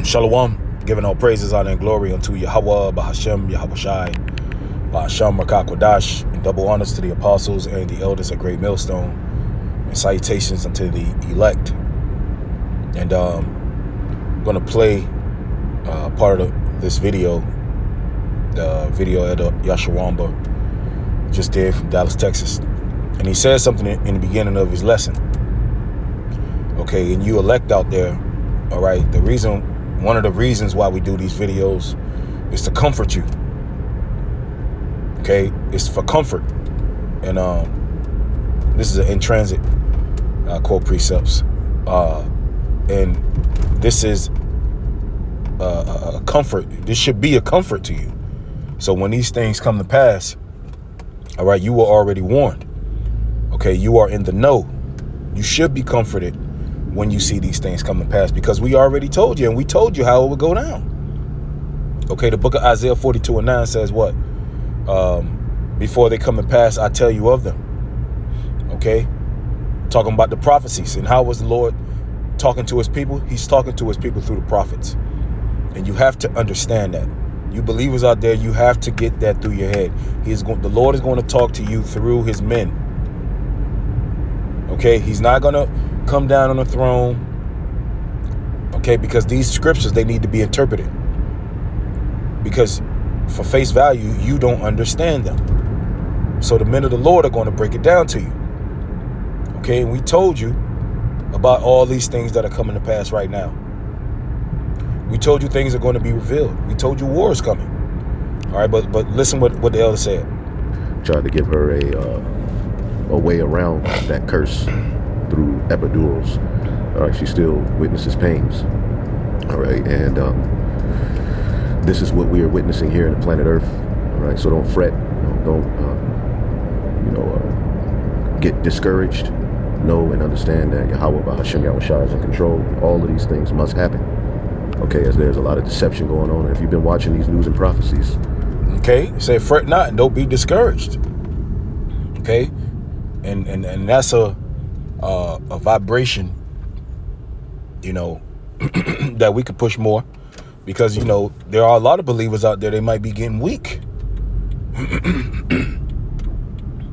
Shalom, giving all praises, honor, and glory unto Yahweh, Bahashem, Yahweh Shai, Bahasham, Rakakwadash, and double honors to the apostles and the elders at Great Millstone, and salutations unto the elect. And I'm going to play part of this video, the video Elder Yashawamba just did from Dallas, Texas. And he said something in the beginning of his lesson. Okay, and you elect out there, all right, one of the reasons why we do these videos is to comfort you. Okay, it's for comfort. And this is an in transit quote precepts. And this is a comfort. This should be a comfort to you. So when these things come to pass, all right, you were already warned. Okay, you are in the know. You should be comforted when you see these things come to pass, because we already told you, and we told you how it would go down. Okay, the book of Isaiah 42:9 says what? Before they come to pass, I tell you of them. Okay, talking about the prophecies. And how was the Lord talking to his people? He's talking to his people through the prophets. And you have to understand that. You believers out there, you have to get that through your head. The Lord is going to talk to you through his men. Okay, he's not going to come down on the throne. Okay, because these scriptures, they need to be interpreted. Because for face value, you don't understand them. So the men of the Lord are going to break it down to you. Okay, and we told you about all these things that are coming to pass right now. We told you things are going to be revealed. We told you war is coming. All right, but listen what the elder said. Tried to give her a way around that curse through epidurals. All right, she still witnesses pains. All right, and this is what we are witnessing here in the planet Earth. All right, so don't fret. Don't get discouraged. Know and understand that Yahweh Bahashem Yahweh Shai is in control. All of these things must happen. Okay, as there's a lot of deception going on. And if you've been watching these news and prophecies. Okay, say fret not and don't be discouraged. Okay, and that's a vibration, that we could push more, because there are a lot of believers out there, they might be getting weak.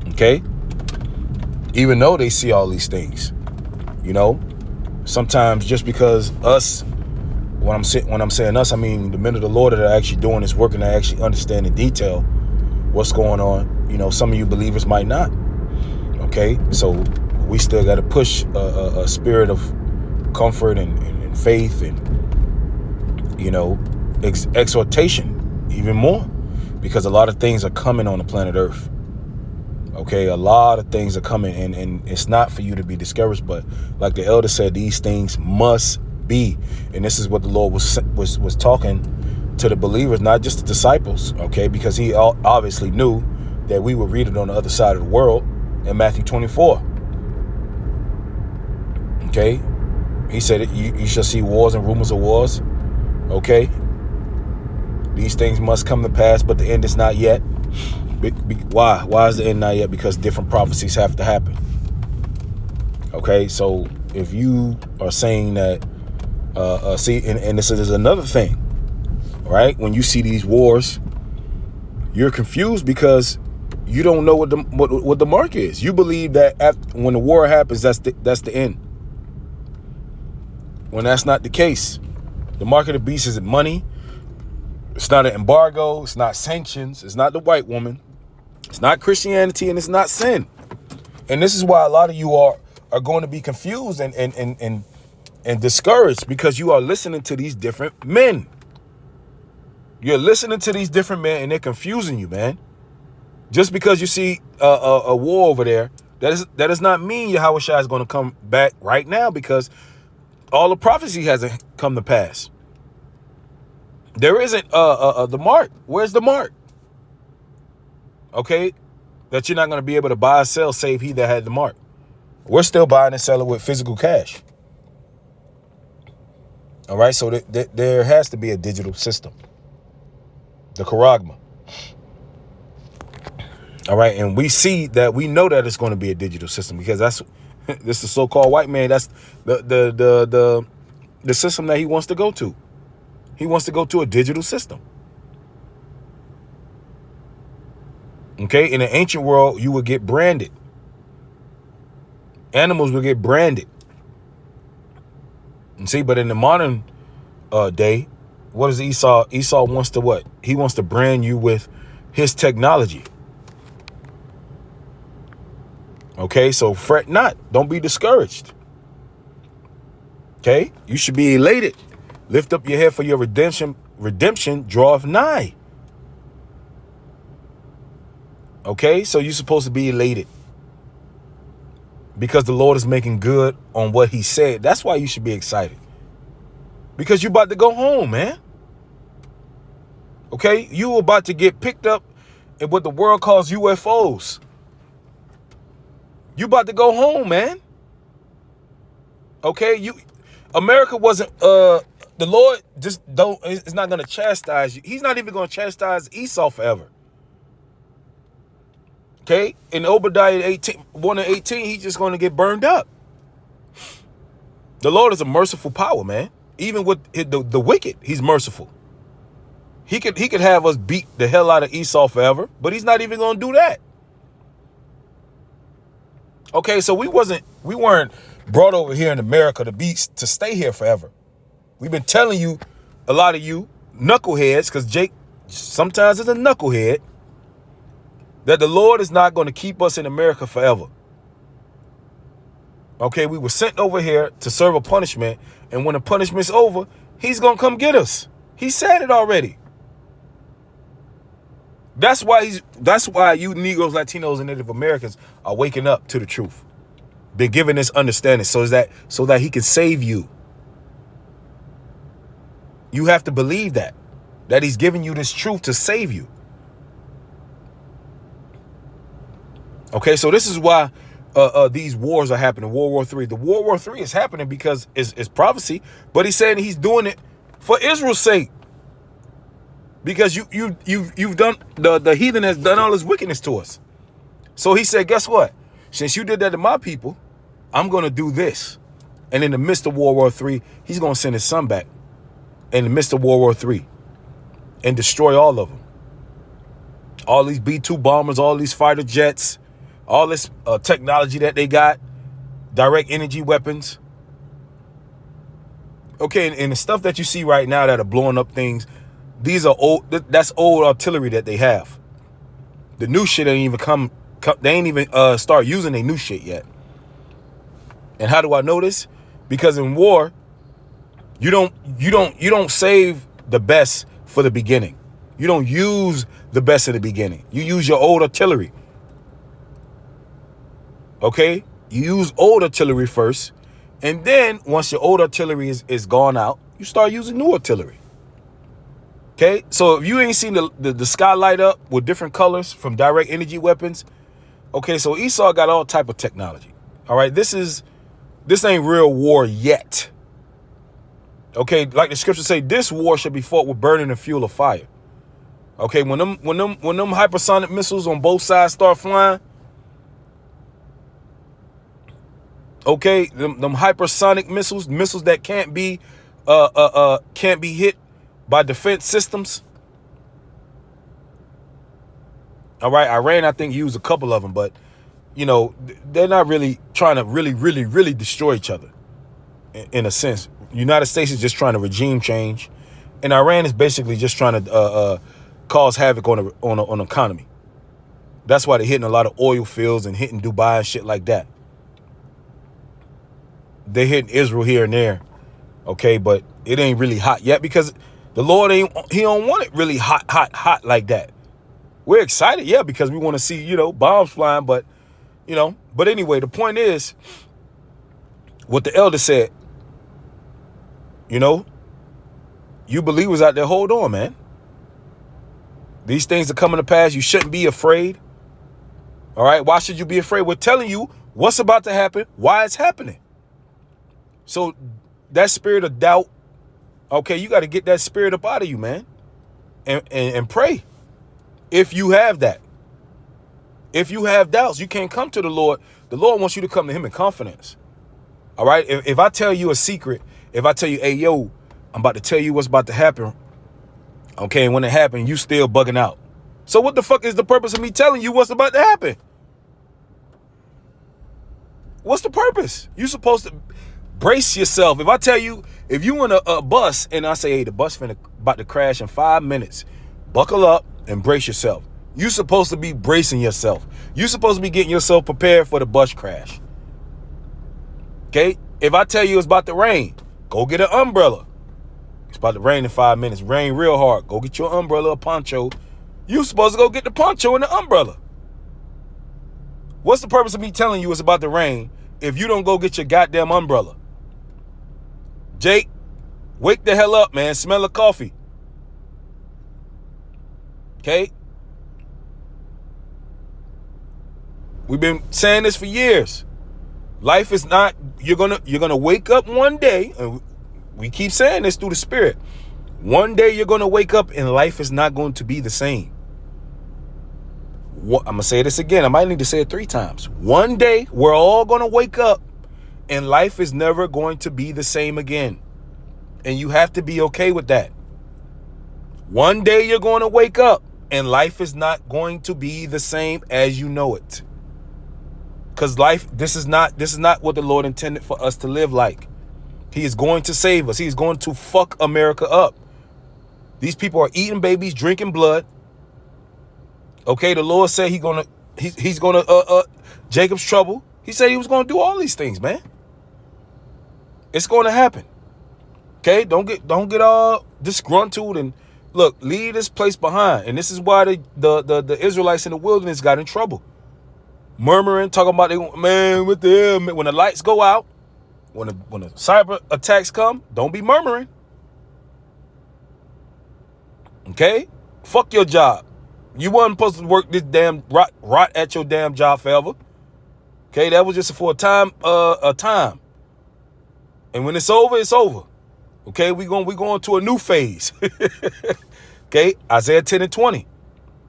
Okay, even though they see all these things, sometimes just because us, when I'm saying us, I mean the men of the Lord that are actually doing this work and that actually understand in detail what's going on. Some of you believers might not. Okay, so we still got to push a spirit of comfort and faith and exhortation even more, because a lot of things are coming on the planet Earth. Okay, a lot of things are coming, and it's not for you to be discouraged, but like the elder said, these things must be. And this is what the Lord was talking to the believers, not just the disciples. Okay, because he obviously knew that we would read it on the other side of the world in Matthew 24. Okay, he said you shall see wars and rumors of wars. Okay, these things must come to pass, but the end is not yet. Why is the end not yet? Because different prophecies have to happen. Okay, so if you are saying that, and this is another thing, right? When you see these wars, you're confused because you don't know what the mark is. You believe that when the war happens, that's the end. When that's not the case. The mark of the beast isn't money. It's not an embargo. It's not sanctions. It's not the white woman. It's not Christianity, and it's not sin. And this is why a lot of you are going to be confused and discouraged, because you are listening to these different men. You're listening to these different men, and they're confusing you, man. Just because you see a war over there, that does not mean Yahweh Shai is going to come back right now, because all the prophecy hasn't come to pass. There isn't the mark. Where's the mark? Okay, that you're not going to be able to buy or sell save he that had the mark. We're still buying and selling with physical cash. All right, so there has to be a digital system. The charagma. All right, and we know that it's going to be a digital system, because that's this is the so-called white man. That's the the system that he wants to go to. He wants to go to a digital system. Okay, in the ancient world, you would get branded. Animals would get branded. And see, but in the modern day, what is Esau? Esau wants to what? He wants to brand you with his technology. Okay, so fret not. Don't be discouraged. Okay, you should be elated. Lift up your head, for your redemption draweth nigh. Okay, so you're supposed to be elated because the Lord is making good on what he said. That's why you should be excited, because you're about to go home, man. Okay, you about to get picked up in what the world calls UFOs. You about to go home, man. Okay, America wasn't the Lord just is not going to chastise you. He's not even going to chastise Esau forever. Okay, in Obadiah 1 and 18, he's just going to get burned up. The Lord is a merciful power, man. Even with the wicked, he's merciful. He could have us beat the hell out of Esau forever, but he's not even going to do that. Okay, so we weren't brought over here in America to stay here forever. We've been telling you, a lot of you knuckleheads, because Jake sometimes is a knucklehead, that the Lord is not going to keep us in America forever. Okay, we were sent over here to serve a punishment, and when the punishment's over, he's going to come get us. He said it already. That's why you Negroes, Latinos, and Native Americans are waking up to the truth. Been given this understanding so that he can save you. You have to believe that he's giving you this truth to save you. Okay, so this is why these wars are happening. World War III. The World War III is happening because it's prophecy, but he's saying he's doing it for Israel's sake. Because you've done the heathen has done all this wickedness to us. So he said, guess what? Since you did that to my people, I'm going to do this. And in the midst of World War III, he's going to send his son back in the midst of World War III and destroy all of them. All these B-2 bombers, all these fighter jets, all this technology that they got, direct energy weapons. Okay, and the stuff that you see right now that are blowing up things, these are old. That's old artillery that they have. The new shit ain't even come. They ain't even start using their new shit yet. And how do I know this? Because in war, you don't save the best for the beginning. You don't use the best in the beginning. You use your old artillery. Okay? You use old artillery first, and then once your old artillery is gone out, you start using new artillery. Okay, so if you ain't seen the sky light up with different colors from direct energy weapons, okay, so Esau got all type of technology. All right, this ain't real war yet. Okay, like the scriptures say, this war should be fought with burning and fuel of fire. Okay, when them hypersonic missiles on both sides start flying, okay, them hypersonic missiles that can't be hit by defense systems. All right, Iran, I think, used a couple of them, but, you know, they're not really trying to really destroy each other, in a sense. United States is just trying to regime change, and Iran is basically just trying to cause havoc on an economy. That's why they're hitting a lot of oil fields and hitting Dubai and shit like that. They're hitting Israel here and there, okay, but it ain't really hot yet because the Lord he don't want it really hot like that. We're excited, yeah, because we want to see, you know, bombs flying, but, you know, but anyway, the point is what the elder said, you know, you believers out there, hold on, man. These things are coming to pass. You shouldn't be afraid. All right. Why should you be afraid? We're telling you what's about to happen, why it's happening. So that spirit of doubt, okay, you got to get that spirit up out of you, man, and pray. If you have that, if you have doubts, you can't come to the Lord. The Lord wants you to come to him in confidence. All right. If I tell you a secret if I tell you, hey, yo, I'm about to tell you what's about to happen, okay, and when it happened, you still bugging out. So what the fuck is the purpose of me telling you what's about to happen? What's the purpose? You supposed to brace yourself. If I tell you, if you in a bus and I say, hey, the bus about to crash in 5 minutes, buckle up and brace yourself. You supposed to be bracing yourself. You supposed to be getting yourself prepared for the bus crash. Okay? If I tell you it's about to rain, go get an umbrella. It's about to rain in 5 minutes. Rain real hard. Go get your umbrella, a poncho. You supposed to go get the poncho and the umbrella. What's the purpose of me telling you it's about to rain if you don't go get your goddamn umbrella? Jake, wake the hell up, man. Smell the coffee. Okay? We've been saying this for years. Life is not, you're gonna wake up one day, and we keep saying this through the Spirit. One day you're gonna wake up and life is not going to be the same. I'm gonna say this again. I might need to say it 3 times. One day we're all gonna wake up and life is never going to be the same again. And you have to be okay with that. One day you're going to wake up and life is not going to be the same as you know it. Because life, this is not what the Lord intended for us to live like. He is going to save us. He's going to fuck America up. These people are eating babies, drinking blood. Okay, the Lord said he's gonna Jacob's trouble. He said he was gonna do all these things, man. It's gonna happen. Okay, don't get all disgruntled and look, leave this place behind. And this is why the Israelites in the wilderness got in trouble. Murmuring, talking about man, what the hell, man? When the lights go out, when the cyber attacks come, don't be murmuring. Okay? Fuck your job. You wasn't supposed to work this damn rot at your damn job forever. Okay, that was just for a time. And when it's over, it's over. Okay, we going to a new phase. Okay, Isaiah 10 and 20.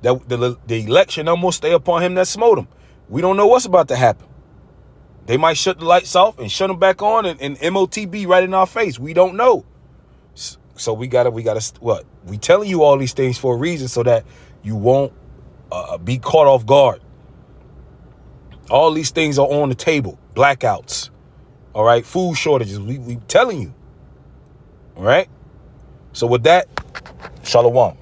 That the election almost stay upon him that smote him. We don't know what's about to happen. They might shut the lights off and shut them back on and MOTB right in our face. We don't know. So we gotta what? We telling you all these things for a reason so that you won't be caught off guard. All these things are on the table. Blackouts. All right. Food shortages. We telling you. All right. So with that, shalom.